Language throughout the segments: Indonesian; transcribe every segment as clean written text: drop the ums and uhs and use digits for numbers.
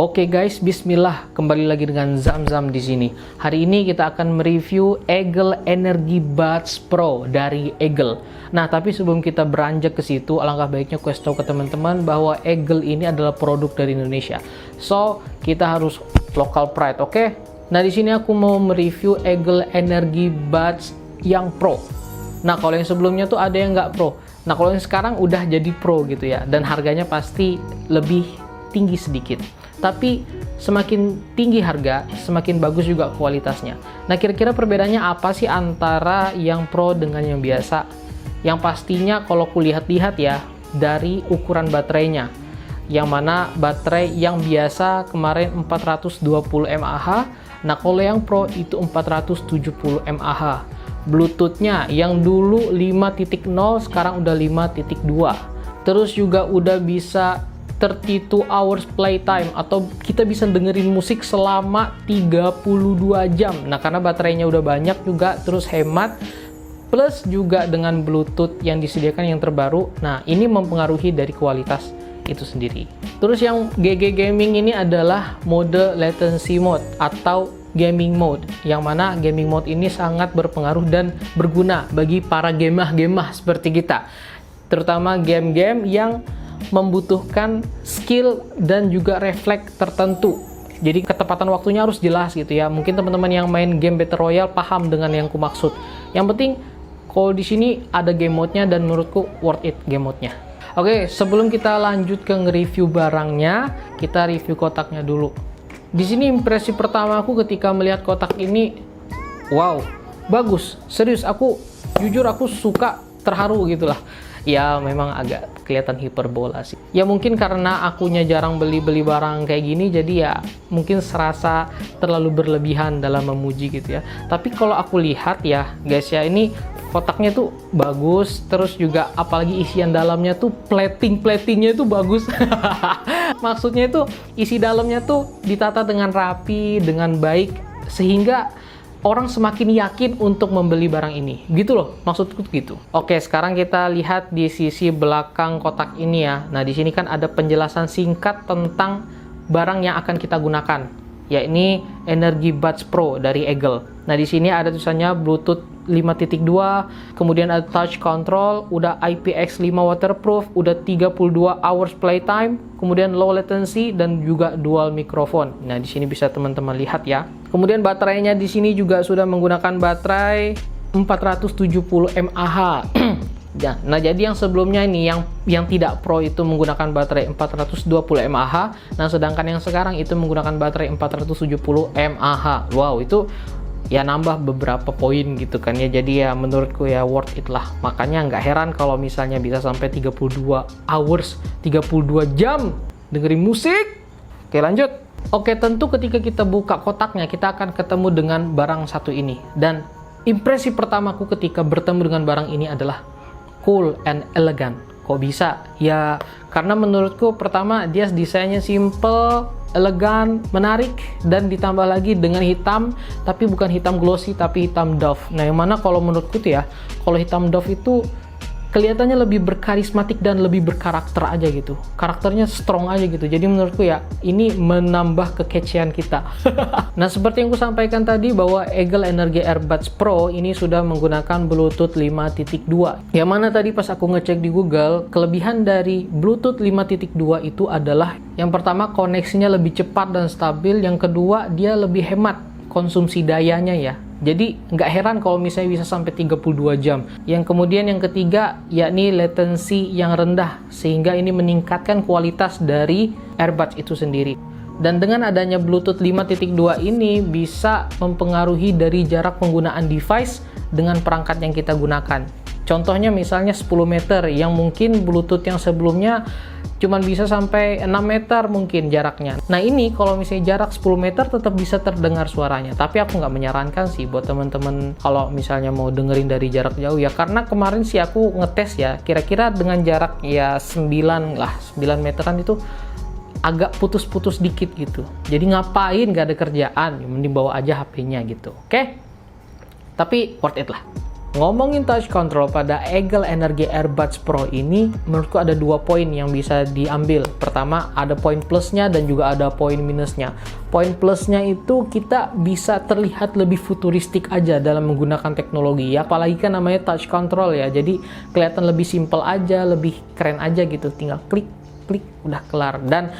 Oke guys, bismillah, kembali lagi dengan Zamzam di sini. Hari ini kita akan mereview Eagle Energy Buds Pro dari Eagle. Nah, tapi sebelum kita beranjak ke situ, alangkah baiknya aku kasih tahu ke teman-teman bahwa Eagle ini adalah produk dari Indonesia. So, kita harus local pride, oke? Nah, di sini aku mau mereview Eagle Energy Buds yang Pro. Nah, kalau yang sebelumnya tuh ada yang nggak Pro. Nah, kalau yang sekarang udah jadi Pro gitu ya, dan harganya pasti lebih tinggi sedikit. Tapi semakin tinggi harga, semakin bagus juga kualitasnya. Nah, kira-kira perbedaannya apa sih antara yang Pro dengan yang biasa? Yang pastinya kalau kulihat-lihat ya, dari ukuran baterainya. Yang mana baterai yang biasa kemarin 420 mAh, nah kalau yang Pro itu 470 mAh. Bluetooth-nya yang dulu 5.0 sekarang udah 5.2. Terus juga udah bisa 32 hours playtime, atau kita bisa dengerin musik selama 32 jam. Nah, karena baterainya udah banyak juga, terus hemat, plus juga dengan Bluetooth yang disediakan yang terbaru. Nah, ini mempengaruhi dari kualitas itu sendiri. Terus yang GG Gaming ini adalah mode latency mode atau gaming mode, yang mana gaming mode ini sangat berpengaruh dan berguna bagi para gemah-gemah seperti kita, terutama game-game yang membutuhkan skill dan juga refleks tertentu. Jadi ketepatan waktunya harus jelas gitu ya. Mungkin teman-teman yang main game Battle Royale paham dengan yang ku maksud. Yang penting kalau di sini ada game mode-nya dan menurutku worth it game mode-nya. Oke, sebelum kita lanjut ke nge-review barangnya, kita review kotaknya dulu. Di sini impresi pertama aku ketika melihat kotak ini, wow, bagus. Serius, jujur aku suka, terharu gitulah. Ya memang agak kelihatan hiperbola sih. Ya mungkin karena akunya jarang beli-beli barang kayak gini, jadi ya mungkin serasa terlalu berlebihan dalam memuji gitu ya. Tapi kalau aku lihat ya guys ya, ini kotaknya tuh bagus. Terus juga apalagi isian dalamnya tuh platingnya itu bagus. Maksudnya itu isi dalamnya tuh ditata dengan rapi, dengan baik, sehingga orang semakin yakin untuk membeli barang ini. Gitu loh, maksudku gitu. Oke, sekarang kita lihat di sisi belakang kotak ini ya. Nah, di sini kan ada penjelasan singkat tentang barang yang akan kita gunakan, yakni Energy Buds Pro dari Eagle. Nah, di sini ada tulisannya Bluetooth 5.2, kemudian ada touch control, udah IPX5 waterproof, udah 32 hours playtime, kemudian low latency dan juga dual mikrofon. Nah, di sini bisa teman-teman lihat ya. Kemudian baterainya di sini juga sudah menggunakan baterai 470 mAh. Ya, nah jadi yang sebelumnya ini yang tidak Pro itu menggunakan baterai 420 mAh, nah sedangkan yang sekarang itu menggunakan baterai 470 mAh. Wow, itu ya nambah beberapa poin gitu kan ya. Jadi ya menurutku ya worth it lah. Makanya nggak heran kalau misalnya bisa sampai 32 hours, 32 jam dengerin musik. Oke, lanjut. Oke, tentu ketika kita buka kotaknya, kita akan ketemu dengan barang satu ini. Dan impresi pertamaku ketika bertemu dengan barang ini adalah cool and elegant. Kok bisa? Ya, karena menurutku pertama dia desainnya simple, elegan, menarik, dan ditambah lagi dengan hitam, tapi bukan hitam glossy, tapi hitam doff. Nah, yang mana kalau menurutku tuh ya, kalau hitam doff itu kelihatannya lebih berkarismatik dan lebih berkarakter aja gitu. Karakternya strong aja gitu. Jadi menurutku ya, ini menambah kekecian kita. Nah, seperti yang aku sampaikan tadi bahwa Eagle Energy Earbuds Pro ini sudah menggunakan Bluetooth 5.2. Yang mana tadi pas aku ngecek di Google, kelebihan dari Bluetooth 5.2 itu adalah yang pertama koneksinya lebih cepat dan stabil, yang kedua dia lebih hemat konsumsi dayanya ya. Jadi nggak heran kalau misalnya bisa sampai 32 jam. Yang kemudian yang ketiga yakni latency yang rendah, sehingga ini meningkatkan kualitas dari earbuds itu sendiri. Dan dengan adanya Bluetooth 5.2 ini bisa mempengaruhi dari jarak penggunaan device dengan perangkat yang kita gunakan. Contohnya misalnya 10 meter, yang mungkin Bluetooth yang sebelumnya cuman bisa sampai 6 meter mungkin jaraknya. Nah, ini kalau misalnya jarak 10 meter tetap bisa terdengar suaranya. Tapi aku nggak menyarankan sih buat teman-teman kalau misalnya mau dengerin dari jarak jauh ya. Karena kemarin sih aku ngetes ya, kira-kira dengan jarak ya 9 meteran itu agak putus-putus dikit gitu. Jadi ngapain, nggak ada kerjaan, mending bawa aja HP-nya gitu. Oke? Tapi worth it lah. ngomongin touch control pada Eagle Energy Airbuds Pro ini, menurutku ada 2 poin yang bisa diambil. Pertama, ada poin plusnya dan juga ada poin minusnya. Poin plusnya itu kita bisa terlihat lebih futuristik aja dalam menggunakan teknologi ya, apalagi kan namanya touch control ya, jadi kelihatan lebih simple aja, lebih keren aja gitu, tinggal klik, udah kelar. Dan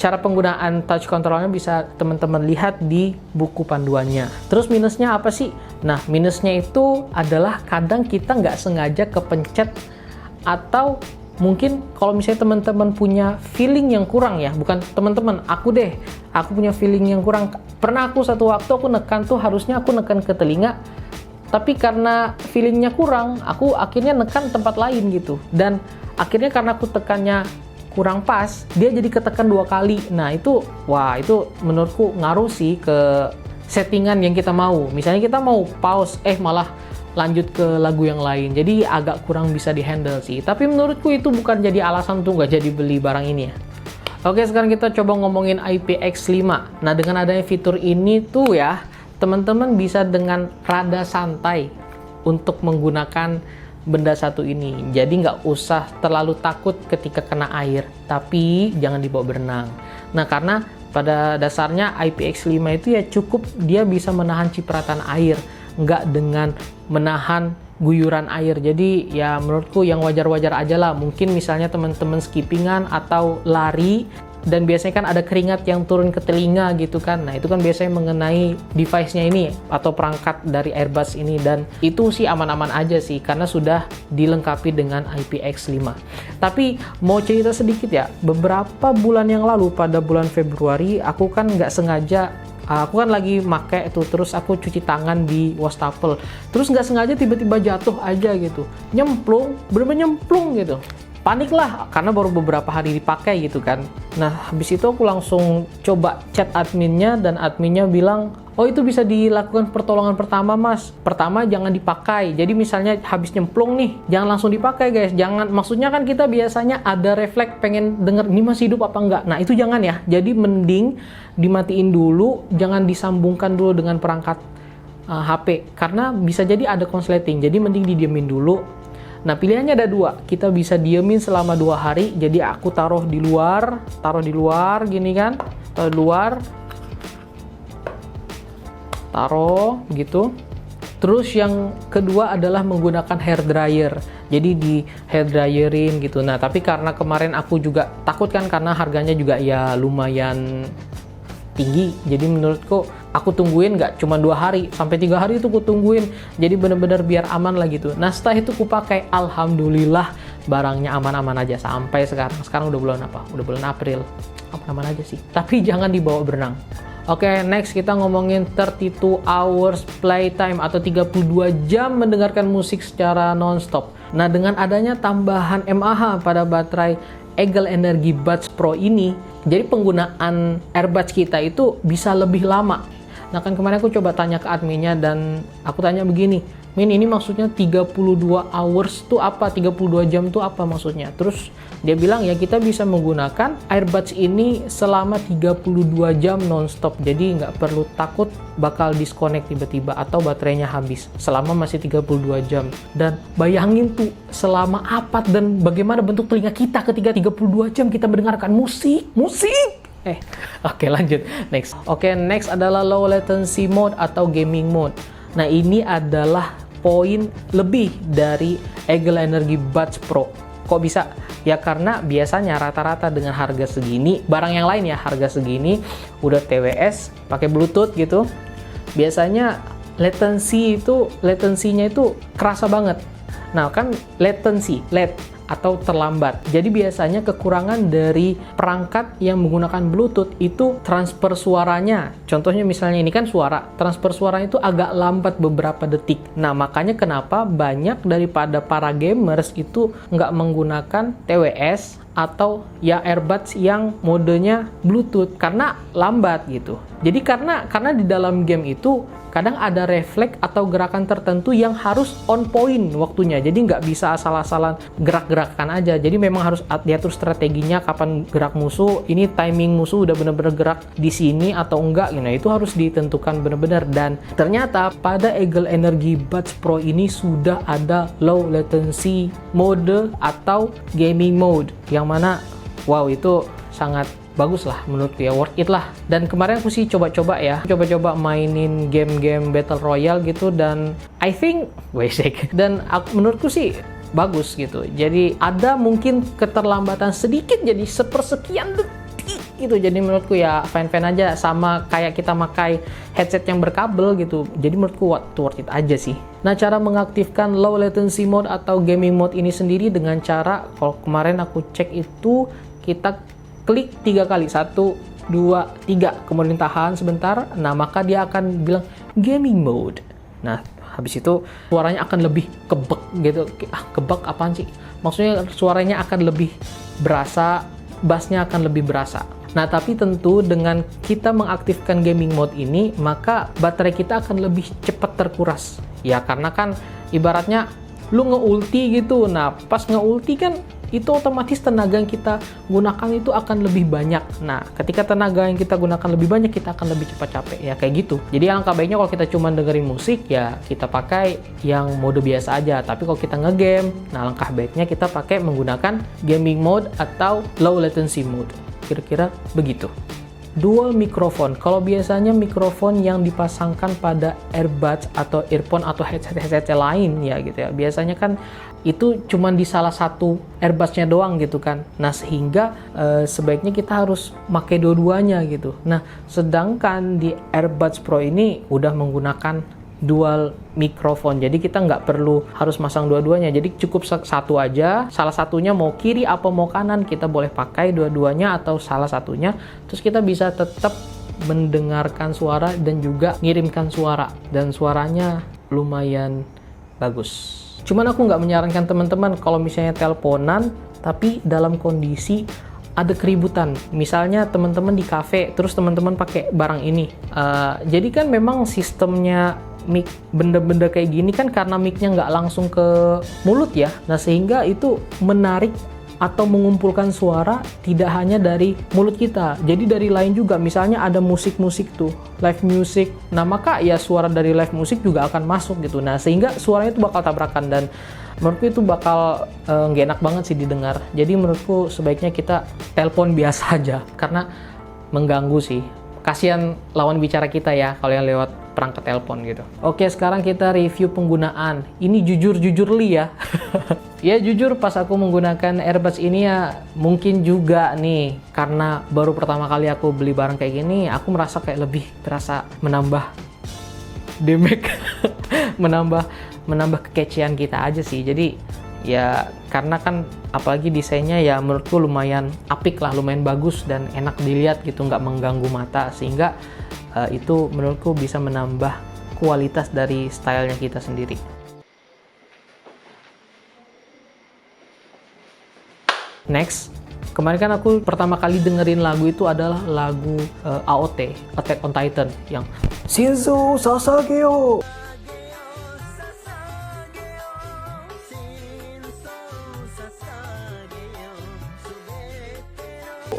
cara penggunaan touch controlnya bisa teman-teman lihat di buku panduannya. Terus minusnya apa sih? Nah, minusnya itu adalah kadang kita nggak sengaja kepencet, atau mungkin kalau misalnya teman-teman punya feeling yang kurang ya, bukan teman-teman, aku punya feeling yang kurang. Pernah aku satu waktu aku nekan tuh, harusnya aku nekan ke telinga, tapi karena feelingnya kurang, aku akhirnya nekan tempat lain gitu. Dan akhirnya karena aku tekannya kurang pas, dia jadi ketekan 2 kali. Nah itu menurutku ngaruh sih ke settingan yang kita mau. Misalnya kita mau pause, malah lanjut ke lagu yang lain, jadi agak kurang bisa dihandle sih. Tapi menurutku itu bukan jadi alasan untuk nggak jadi beli barang ini ya. Oke, sekarang kita coba ngomongin IPX5. Nah, dengan adanya fitur ini tuh ya, teman-teman bisa dengan rada santai untuk menggunakan benda satu ini. Jadi nggak usah terlalu takut ketika kena air, tapi jangan dibawa berenang. Nah, karena pada dasarnya IPX5 itu ya cukup dia bisa menahan cipratan air, nggak dengan menahan guyuran air. Jadi ya menurutku yang wajar-wajar aja lah. Mungkin misalnya teman-teman skippingan atau lari, dan biasanya kan ada keringat yang turun ke telinga gitu kan. Nah, itu kan biasanya mengenai device-nya ini atau perangkat dari Airbuds ini, dan itu sih aman-aman aja sih karena sudah dilengkapi dengan IPX5. Tapi mau cerita sedikit ya, beberapa bulan yang lalu pada bulan Februari aku kan nggak sengaja, aku kan lagi make itu, terus aku cuci tangan di wastafel, terus nggak sengaja tiba-tiba jatuh aja gitu, nyemplung, bener-bener nyemplung gitu. Panik lah, karena baru beberapa hari dipakai gitu kan. Nah, habis itu aku langsung coba chat adminnya, dan adminnya bilang, oh itu bisa dilakukan pertolongan pertama mas. Pertama jangan dipakai, jadi misalnya habis nyemplung nih, jangan langsung dipakai guys. Jangan, maksudnya kan kita biasanya ada refleks pengen denger ini masih hidup apa enggak. Nah itu jangan ya, jadi mending dimatiin dulu, jangan disambungkan dulu dengan perangkat HP, karena bisa jadi ada konsleting, jadi mending didiemin dulu. Nah, pilihannya ada 2. Kita bisa diemin selama 2 hari. Jadi aku taruh di luar gini kan. Taruh di luar. Taruh gitu. Terus yang kedua adalah menggunakan hair dryer. Jadi di hair dryerin gitu. Nah, tapi karena kemarin aku juga takut kan, karena harganya juga ya lumayan tinggi. Jadi menurutku aku tungguin nggak cuma 2 hari, sampai 3 hari itu aku tungguin. Jadi bener-bener biar aman lah gitu. Nah, setelah itu aku pakai, alhamdulillah barangnya aman-aman aja sampai sekarang. Sekarang udah bulan apa? Udah bulan April. Aman-aman aja sih. Tapi jangan dibawa berenang. Oke, next kita ngomongin 32 hours playtime atau 32 jam mendengarkan musik secara non-stop. Nah, dengan adanya tambahan mAh pada baterai Eagle Energy Buds Pro ini, jadi penggunaan Airbuds kita itu bisa lebih lama. Nah, kan kemarin aku coba tanya ke adminnya, dan aku tanya begini, Min, ini maksudnya 32 hours tuh apa? 32 jam tuh apa maksudnya? Terus dia bilang ya kita bisa menggunakan Airbuds ini selama 32 jam non-stop. Jadi nggak perlu takut bakal disconnect tiba-tiba atau baterainya habis selama masih 32 jam. Dan bayangin tuh selama apa dan bagaimana bentuk telinga kita ketika 32 jam kita mendengarkan musik. Oke, lanjut. Next. Next adalah low latency mode atau gaming mode. Nah, ini adalah poin lebih dari Eagle Energy Buds Pro. Kok bisa? Ya karena biasanya rata-rata dengan harga segini, barang yang lain ya harga segini, udah TWS, pakai Bluetooth gitu, biasanya latensinya itu kerasa banget. Nah kan latency, atau terlambat. Jadi biasanya kekurangan dari perangkat yang menggunakan Bluetooth itu transfer suaranya. Contohnya misalnya ini kan suara, transfer suaranya itu agak lambat beberapa detik. Nah, makanya kenapa banyak daripada para gamers itu nggak menggunakan TWS atau ya Airbuds yang modenya Bluetooth karena lambat gitu. Jadi karena di dalam game itu kadang ada refleks atau gerakan tertentu yang harus on point waktunya. Jadi nggak bisa asal-asalan gerak gerak-gerakan aja. Jadi memang harus diatur strateginya kapan gerak musuh, ini timing musuh udah bener-bener gerak di sini atau enggak, nah itu harus ditentukan bener-bener. Dan ternyata pada Eagle Energy Buds Pro ini sudah ada low latency mode atau gaming mode, yang mana wow, itu sangat bagus lah menurutku ya, worth it lah. Dan kemarin aku sih coba-coba mainin game-game Battle Royale gitu, dan I think dan menurutku sih bagus gitu. Jadi ada mungkin keterlambatan sedikit, jadi sepersekian detik gitu. Jadi menurutku ya fine-fine aja, sama kayak kita pakai headset yang berkabel gitu. Jadi menurutku worth it aja sih. Nah, cara mengaktifkan low latency mode atau gaming mode ini sendiri dengan cara, kalau kemarin aku cek itu kita klik 3 kali, 1, 2, 3, kemudian tahan sebentar. Nah, maka dia akan bilang gaming mode. Nah, habis itu suaranya akan lebih kebek gitu. Kebek apaan sih? Maksudnya suaranya akan lebih berasa, bassnya akan lebih berasa. Nah, tapi tentu dengan kita mengaktifkan gaming mode ini, maka baterai kita akan lebih cepat terkuras. Ya, karena kan ibaratnya lu nge-ulti gitu. Nah, pas nge-ulti kan itu otomatis tenaga yang kita gunakan itu akan lebih banyak. Nah, ketika tenaga yang kita gunakan lebih banyak, kita akan lebih cepat capek ya, kayak gitu. Jadi alangkah baiknya kalau kita cuma dengerin musik ya kita pakai yang mode biasa aja. Tapi kalau kita ngegame, nah alangkah baiknya kita pakai menggunakan gaming mode atau low latency mode. Kira-kira begitu. Dual mikrofon. Kalau biasanya mikrofon yang dipasangkan pada earbuds atau earphone atau headset lain ya gitu ya. Biasanya kan itu cuma di salah satu earbudsnya doang gitu kan. Nah, sehingga sebaiknya kita harus pakai dua-duanya gitu. Nah, sedangkan di AirBuds Pro ini udah menggunakan dual mikrofon, jadi kita nggak perlu harus masang dua-duanya, jadi cukup satu aja, salah satunya mau kiri apa mau kanan kita boleh pakai dua-duanya atau salah satunya, terus kita bisa tetap mendengarkan suara dan juga ngirimkan suara, dan suaranya lumayan bagus. Cuman aku nggak menyarankan teman-teman kalau misalnya teleponan tapi dalam kondisi ada keributan, misalnya teman-teman di kafe terus teman-teman pakai barang ini, jadi kan memang sistemnya mic benda-benda kayak gini kan karena micnya nggak langsung ke mulut ya, nah sehingga itu menarik atau mengumpulkan suara tidak hanya dari mulut kita, jadi dari lain juga, misalnya ada musik-musik tuh, live music, nah maka ya suara dari live music juga akan masuk gitu, nah sehingga suaranya itu bakal tabrakan, dan menurutku itu bakal nggak enak banget sih didengar. Jadi menurutku sebaiknya kita telepon biasa aja, karena mengganggu sih, kasihan lawan bicara kita ya kalau yang lewat perangkat telepon gitu. Oke, sekarang kita review penggunaan. Ini jujur li ya. Ya jujur pas aku menggunakan AirBuds ini ya mungkin juga nih karena baru pertama kali aku beli barang kayak gini, aku merasa kayak lebih terasa menambah damage, menambah kekecian kita aja sih. Jadi ya karena kan apalagi desainnya ya menurutku lumayan apik lah, lumayan bagus dan enak dilihat gitu, nggak mengganggu mata, sehingga itu menurutku bisa menambah kualitas dari stylenya kita sendiri. Next, kemarin kan aku pertama kali dengerin lagu itu adalah lagu AOT, Attack on Titan, yang Shinzo Sasageo.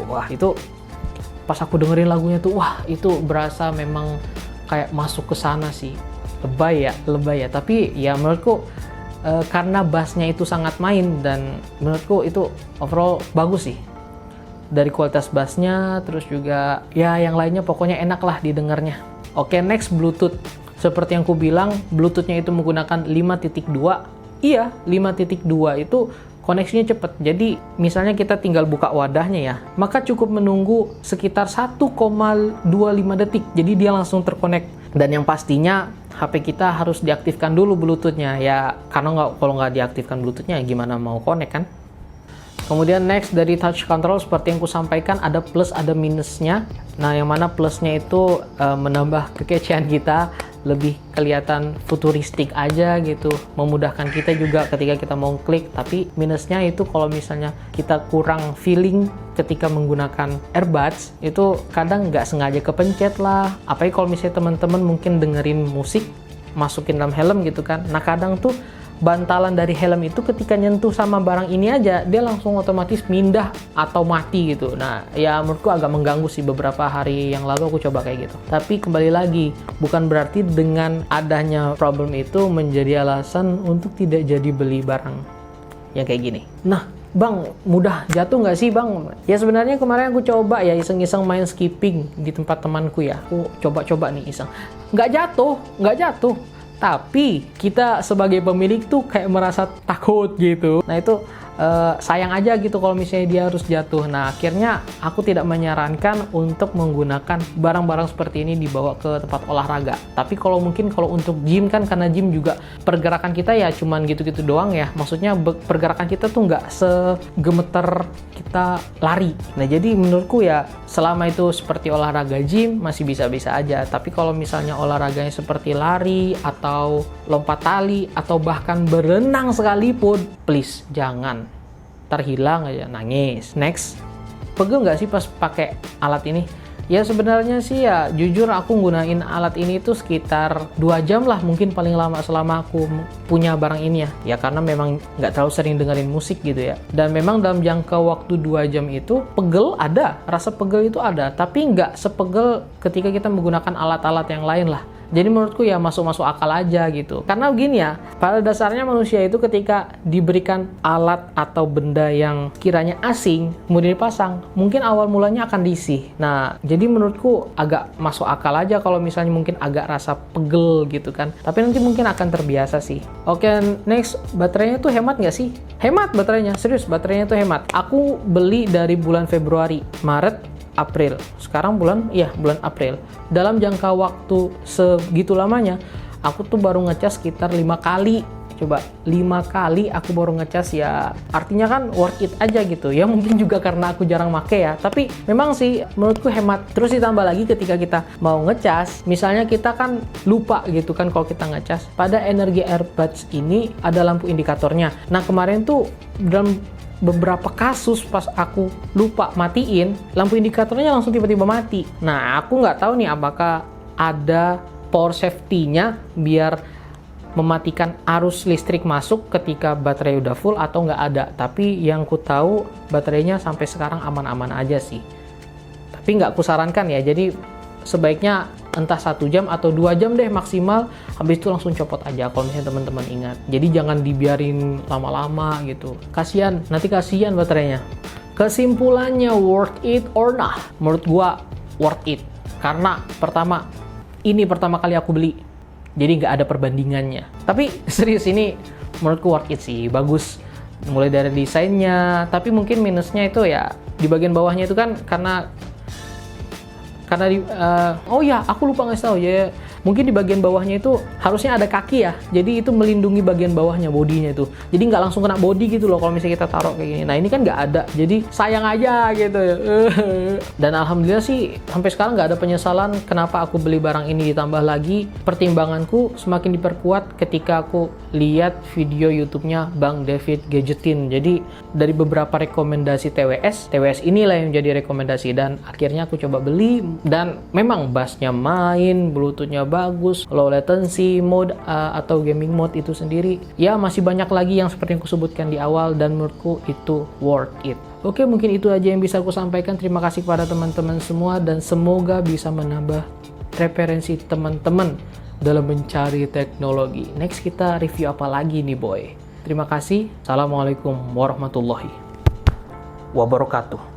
Wah, itu pas aku dengerin lagunya tuh, wah itu berasa memang kayak masuk ke sana sih. Lebay ya, tapi ya menurutku karena bassnya itu sangat main, dan menurutku itu overall bagus sih dari kualitas bassnya, terus juga ya yang lainnya pokoknya enak lah didengarnya. Oke, next Bluetooth. Seperti yang ku bilang, Bluetoothnya itu menggunakan 5.2. Iya, 5.2 itu koneksinya cepat. Jadi misalnya kita tinggal buka wadahnya ya, maka cukup menunggu sekitar 1,25 detik. Jadi dia langsung terkonek. Dan yang pastinya HP kita harus diaktifkan dulu Bluetoothnya ya, karena kalau nggak diaktifkan Bluetoothnya gimana mau connect kan. Kemudian next dari touch control, seperti yang ku sampaikan ada plus ada minusnya. Nah, yang mana plusnya itu menambah kekecian kita, lebih kelihatan futuristik aja gitu, memudahkan kita juga ketika kita mau klik. Tapi minusnya itu kalau misalnya kita kurang feeling ketika menggunakan AirBuds, itu kadang nggak sengaja kepencet lah. Apalagi kalau misalnya teman-teman mungkin dengerin musik, masukin dalam helm gitu kan, nah kadang tuh bantalan dari helm itu ketika nyentuh sama barang ini aja, dia langsung otomatis mindah atau mati gitu. Nah, ya menurutku agak mengganggu sih. Beberapa hari yang lalu aku coba kayak gitu. Tapi kembali lagi, bukan berarti dengan adanya problem itu menjadi alasan untuk tidak jadi beli barang yang kayak gini. Nah, Bang, mudah jatuh nggak sih Bang? Ya sebenarnya kemarin aku coba ya iseng-iseng main skipping di tempat temanku ya. Aku coba-coba nih iseng. Nggak jatuh. Tapi kita sebagai pemilik tuh kayak merasa takut gitu. Nah itu sayang aja gitu kalau misalnya dia harus jatuh. Nah akhirnya aku tidak menyarankan untuk menggunakan barang-barang seperti ini dibawa ke tempat olahraga. Tapi kalau mungkin kalau untuk gym kan, karena gym juga pergerakan kita ya cuman gitu-gitu doang ya. Maksudnya pergerakan kita tuh nggak segemeter kita lari. Nah jadi menurutku ya selama itu seperti olahraga gym masih bisa-bisa aja. Tapi kalau misalnya olahraganya seperti lari atau lompat tali atau bahkan berenang sekalipun, please jangan. Terhilang aja nangis. Next, pegel nggak sih pas pakai alat ini? Ya sebenarnya sih ya jujur aku gunain alat ini tuh sekitar 2 jam lah mungkin paling lama selama aku punya barang ini ya. Ya karena memang nggak terlalu sering dengerin musik gitu ya. Dan memang dalam jangka waktu 2 jam itu pegel ada, rasa pegel itu ada, tapi nggak sepegel ketika kita menggunakan alat-alat yang lain lah. Jadi menurutku ya masuk-masuk akal aja gitu. Karena begini ya, pada dasarnya manusia itu ketika diberikan alat atau benda yang kiranya asing, kemudian dipasang, mungkin awal mulanya akan risih. Nah, jadi menurutku agak masuk akal aja kalau misalnya mungkin agak rasa pegel gitu kan. Tapi nanti mungkin akan terbiasa sih. Oke, next, baterainya tuh hemat nggak sih? Hemat baterainya, serius baterainya tuh hemat. Aku beli dari bulan Februari, Maret, April. Sekarang bulan April. Dalam jangka waktu segitu lamanya, aku tuh baru ngecas sekitar 5 kali. Coba 5 kali aku baru ngecas ya. Artinya kan worth it aja gitu. Ya mungkin juga karena aku jarang make ya. Tapi memang sih menurutku hemat. Terus ditambah lagi ketika kita mau ngecas, misalnya kita kan lupa gitu kan kalau kita ngecas. Pada Energi Airbuds ini ada lampu indikatornya. Nah, kemarin tuh dalam beberapa kasus pas aku lupa matiin, lampu indikatornya langsung tiba-tiba mati. Nah, aku nggak tahu nih apakah ada power safety-nya biar mematikan arus listrik masuk ketika baterai udah full atau nggak ada. Tapi yang ku tahu baterainya sampai sekarang aman-aman aja sih. Tapi nggak kusarankan ya, jadi sebaiknya entah 1 jam atau 2 jam deh maksimal, habis itu langsung copot aja kalau misalnya teman-teman ingat. Jadi jangan dibiarin lama-lama gitu, kasihan, nanti kasihan baterainya. Kesimpulannya, worth it or not? Menurut gua worth it, karena pertama, ini pertama kali aku beli, jadi nggak ada perbandingannya. Tapi serius, ini menurutku worth it sih, bagus mulai dari desainnya. Tapi mungkin minusnya itu ya di bagian bawahnya itu kan karena oh ya, aku lupa ngasih tahu ya. Mungkin di bagian bawahnya itu harusnya ada kaki ya. Jadi itu melindungi bagian bawahnya, bodinya itu. Jadi nggak langsung kena body gitu loh kalau misalnya kita taruh kayak gini. Nah ini kan nggak ada. Jadi sayang aja gitu. Dan alhamdulillah sih sampai sekarang nggak ada penyesalan kenapa aku beli barang ini. Ditambah lagi pertimbanganku semakin diperkuat ketika aku lihat video YouTube-nya Bang David Gadgetin. Jadi dari beberapa rekomendasi TWS inilah yang jadi rekomendasi dan akhirnya aku coba beli. Dan memang bassnya main, bluetoothnya bagus, low latency mode atau gaming mode itu sendiri ya masih banyak lagi yang seperti yang aku sebutkan di awal dan menurutku itu worth it. Oke, mungkin itu aja yang bisa aku sampaikan. Terima kasih kepada teman-teman semua dan semoga bisa menambah referensi teman-teman dalam mencari teknologi. Next kita review apa lagi nih boy? Terima kasih. Assalamualaikum warahmatullahi wabarakatuh.